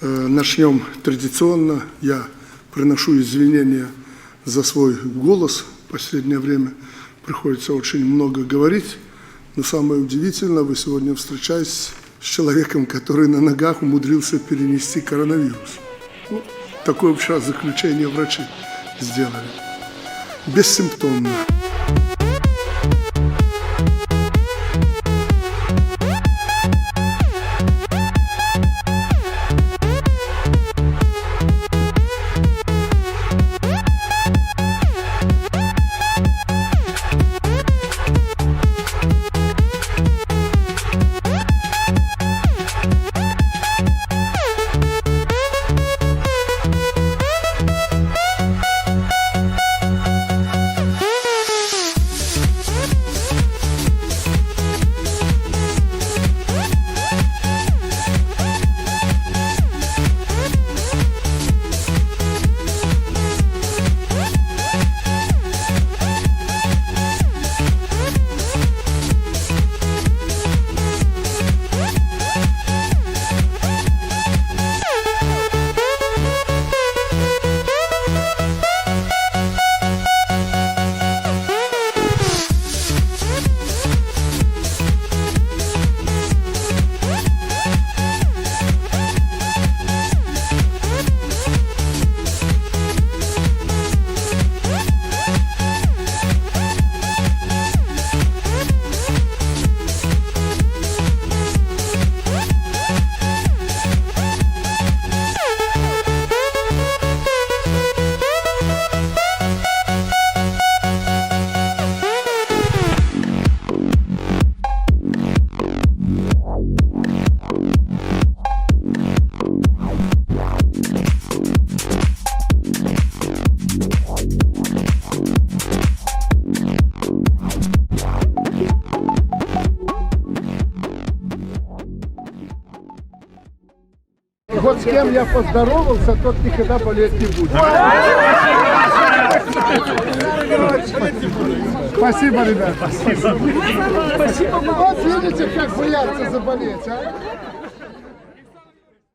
Начнем традиционно. Я приношу извинения за свой голос. В последнее время приходится очень много говорить. Но самое удивительное, вы сегодня встречаетесь с человеком, который на ногах умудрился перенести коронавирус. Такое вчера заключение врачи сделали. Бессимптомно. Вот с кем я поздоровался, тот никогда болеть не будет. Спасибо, ребята. Спасибо. Вот видите, как боятся заболеть, а?